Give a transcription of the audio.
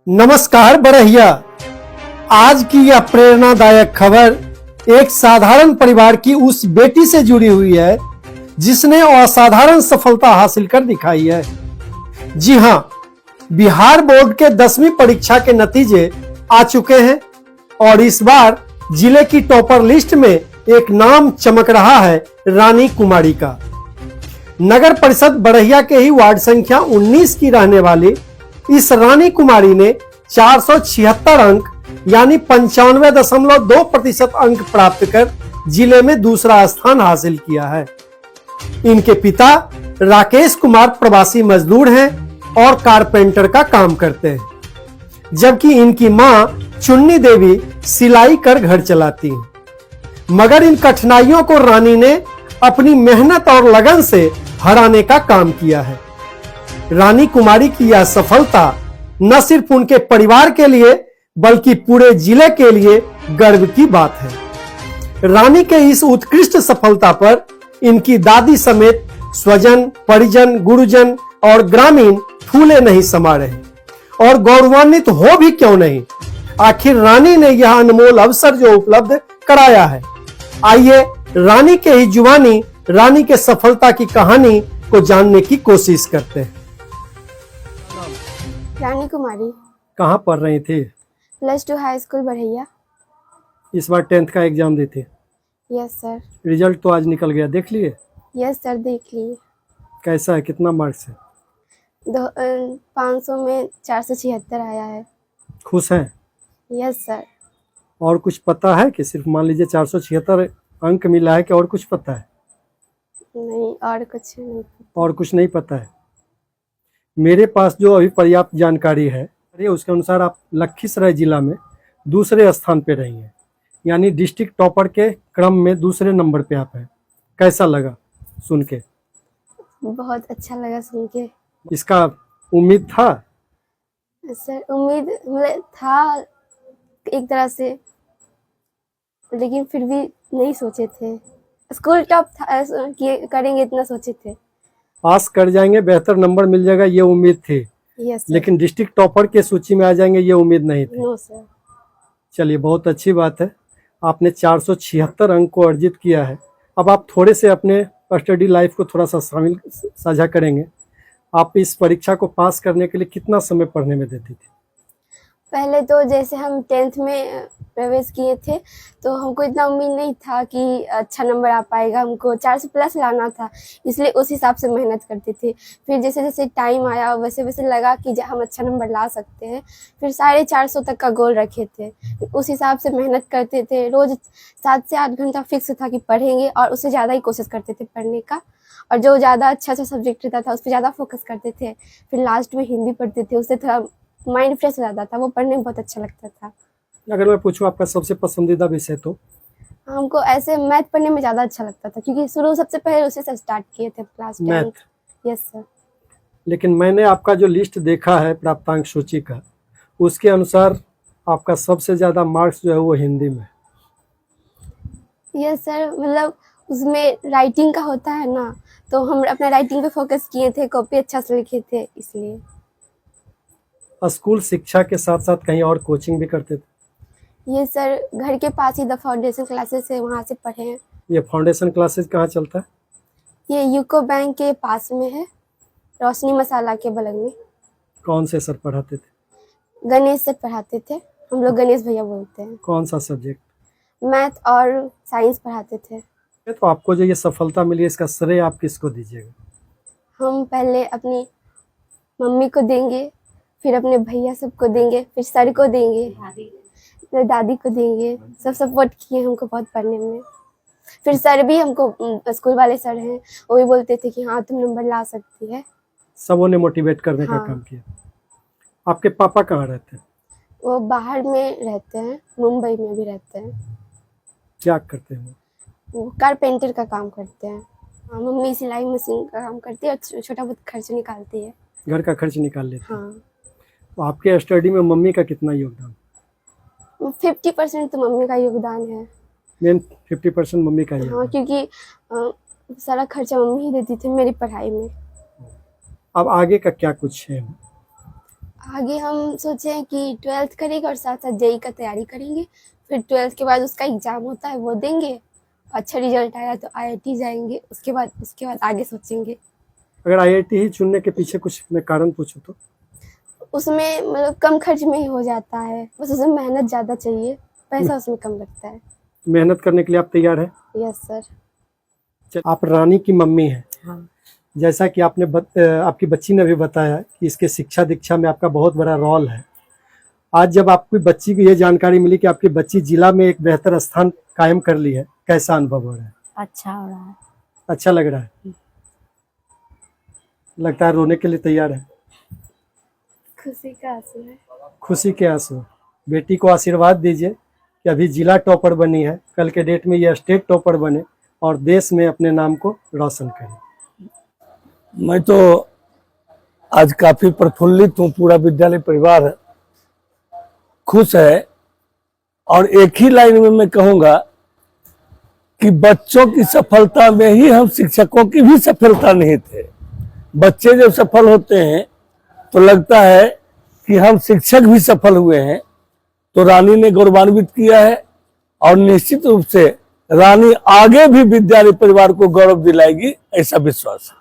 नमस्कार बरहिया। आज की यह प्रेरणादायक खबर एक साधारण परिवार की उस बेटी से जुड़ी हुई है जिसने असाधारण सफलता हासिल कर दिखाई है। जी हां, बिहार बोर्ड के 10वीं परीक्षा के नतीजे आ चुके हैं और इस बार जिले की टॉपर लिस्ट में एक नाम चमक रहा है रानी कुमारी का। नगर परिषद बरहिया के ही वार्ड संख्या 19 की रहने वाली इस रानी कुमारी ने 476 अंक यानी 95.2% अंक प्राप्त कर जिले में दूसरा स्थान हासिल किया है। इनके पिता राकेश कुमार प्रवासी मजदूर हैं और कारपेंटर का काम करते हैं, जबकि इनकी मां चुन्नी देवी सिलाई कर घर चलाती हैं। मगर इन कठिनाइयों को रानी ने अपनी मेहनत और लगन से हराने का काम किया है। रानी कुमारी की यह सफलता न सिर्फ उनके परिवार के लिए बल्कि पूरे जिले के लिए गर्व की बात है। रानी के इस उत्कृष्ट सफलता पर इनकी दादी समेत स्वजन, परिजन, गुरुजन और ग्रामीण फूले नहीं समा रहे और गौरवान्वित हो भी क्यों नहीं। आखिर रानी ने यह अनमोल अवसर जो उपलब्ध कराया है। आइए रानी के ही जुबानी रानी के सफलता की कहानी को जानने की कोशिश करते हैं। रानी कुमारी। कहाँ पढ़ रही थी? +2 हाई स्कूल बरहिया। इस बार 10th का एग्जाम दी थी? Yes sir. रिजल्ट तो आज निकल गया, देख लिए? यस सर, देख लिए। कैसा है, कितना मार्क्स है? 500 में 476 आया है। खुश हैं? Yes sir. और कुछ पता है कि सिर्फ मान लीजिए 476 अंक मिला है कि और कुछ पता है? नहीं, और कुछ नहीं। और कुछ नहीं पता है। मेरे पास जो अभी पर्याप्त जानकारी है उसके अनुसार आप लखीसराय जिला में दूसरे स्थान पे रही हैं, यानी डिस्ट्रिक्ट टॉपर के क्रम में दूसरे नंबर पे आप हैं। कैसा लगा सुन के? बहुत अच्छा लगा सुन के। इसका उम्मीद था? सर उम्मीद मतलब था एक तरह से, लेकिन फिर भी नहीं सोचे थे। स्कूल टॉप करेंगे इतना सोचे थे। पास कर जाएंगे, बेहतर नंबर मिल जाएगा ये उम्मीद थी। Yes sir. लेकिन डिस्ट्रिक्ट टॉपर के सूची में आ जाएंगे ये उम्मीद नहीं थी। No sir. चलिए, बहुत अच्छी बात है। आपने 476 अंक को अर्जित किया है। अब आप थोड़े से अपने स्टडी लाइफ को थोड़ा सा साझा करेंगे। आप इस परीक्षा को पास करने के लिए कितना समय पढ़ने में देती थी? पहले तो जैसे हम 10th में प्रवेश किए थे तो हमको इतना उम्मीद नहीं था कि अच्छा नंबर आ पाएगा। हमको 400+ लाना था, इसलिए उस हिसाब से मेहनत करते थे। फिर जैसे जैसे टाइम आया वैसे वैसे लगा कि हम अच्छा नंबर ला सकते हैं। फिर 450 तक का गोल रखे थे, उस हिसाब से मेहनत करते थे। रोज़ 7 से 8 घंटा फिक्स था कि पढ़ेंगे और उससे ज़्यादा ही कोशिश करते थे पढ़ने का। और जो ज़्यादा अच्छा सब्जेक्ट रहता था उस पर ज़्यादा फोकस करते थे। फिर लास्ट में हिंदी पढ़ते थे, उससे थोड़ा माइंड फ्रेश हो जाता था, वो पढ़ने में बहुत अच्छा लगता था। अगर मैं पूछूं आपका सबसे पसंदीदा विषय तो? हमको ऐसे मैथ पढ़ने में ज़्यादा अच्छा लगता था, क्योंकि शुरू सबसे पहले उसी से स्टार्ट किए थे क्लास 10। मैथ? Yes sir. लेकिन मैंने आपका जो लिस्ट देखा है प्राप्तांक सूची का, उसके अनुसार आपका सबसे ज़्यादा मार्क्स जो है वो हिंदी में। यस सर, मतलब उसमें राइटिंग का होता है ना, तो हम अपना राइटिंग पे फोकस किए थे, कॉपी अच्छा से लिखे थे इसलिए। स्कूल शिक्षा के साथ साथ कहीं और कोचिंग भी करते थे? ये सर, घर के पास ही द फाउंडेशन क्लासेस है, वहाँ से पढ़े हैं। ये फाउंडेशन क्लासेस कहाँ चलता है? ये यूको बैंक के पास में है, रोशनी मसाला के बगल में। कौन से सर पढ़ाते थे? गणेश सर पढ़ाते थे, हम लोग गणेश भैया बोलते हैं। कौन सा सब्जेक्ट? मैथ और साइंस पढ़ाते थे। तो आपको जो ये सफलता मिली इसका श्रेय आप किसको दीजिएगा? हम पहले अपनी मम्मी को देंगे, फिर अपने भैया सबको देंगे, फिर सर को देंगे, फिर दादी को देंगे। सब सपोर्ट किए हमको बहुत पढ़ने में। फिर सर भी हमको, स्कूल वाले सर हैं, वो भी बोलते थे कि हाँ तुम नंबर ला सकती है। सबों ने मोटिवेट करने का काम किया। आपके पापा कहाँ रहते हैं? वो बाहर में रहते हैं, मुंबई में भी रहते हैं। क्या करते हैं वो कारपेंटर का काम करते हैं। हाँ, मम्मी सिलाई मशीन का काम करती है और छोटा बहुत खर्च निकालती है। घर का खर्च निकाल लेते हैं। हाँ। तो आपके स्टडी में मम्मी का कितना योगदान? 50% तो मम्मी का योगदान है। मेन 50% मम्मी का ही है। हाँ, क्योंकि सारा खर्चा मम्मी ही देती थी मेरी पढ़ाई में। अब आगे का क्या कुछ है? आगे हम सोचे हैं कि 12th करेंगे और साथ साथ जेई का तैयारी करेंगे। फिर 12th के बाद उसका एग्ज़ाम होता है वो देंगे, अच्छा रिजल्ट आया तो IIT जाएंगे। उसके बाद आगे सोचेंगे। अगर IIT ही चुनने के पीछे कुछ मैं कारण पूछूं तो? उसमें मतलब कम खर्च में ही हो जाता है, बस उसमें मेहनत ज़्यादा चाहिए, पैसा उसमें कम लगता है। मेहनत करने के लिए आप तैयार हैं? Yes sir. आप रानी की मम्मी हैं। हाँ। जैसा कि आपकी बच्ची ने भी बताया कि इसके शिक्षा दीक्षा में आपका बहुत बड़ा रोल है। आज जब आपकी बच्ची को ये जानकारी मिली कि आपकी बच्ची जिला में एक बेहतर स्थान कायम कर ली है, कैसा अनुभव हो रहा है? अच्छा हो रहा है। अच्छा लग रहा है? लगता है रोने के लिए तैयार है? खुशी का आंसू है। खुशी के आंसू। बेटी को आशीर्वाद दीजिए कि अभी जिला टॉपर बनी है, कल के डेट में ये स्टेट टॉपर बने और देश में अपने नाम को रोशन करे। मैं तो आज काफी प्रफुल्लित हूँ, पूरा विद्यालय परिवार खुश है। और एक ही लाइन में मैं कहूंगा कि बच्चों की सफलता में ही हम शिक्षकों की भी सफलता नहीं थे। बच्चे जब सफल होते हैं तो लगता है कि हम शिक्षक भी सफल हुए हैं। तो रानी ने गौरवान्वित किया है और निश्चित रूप से रानी आगे भी विद्यालय परिवार को गौरव दिलाएगी, ऐसा विश्वास है।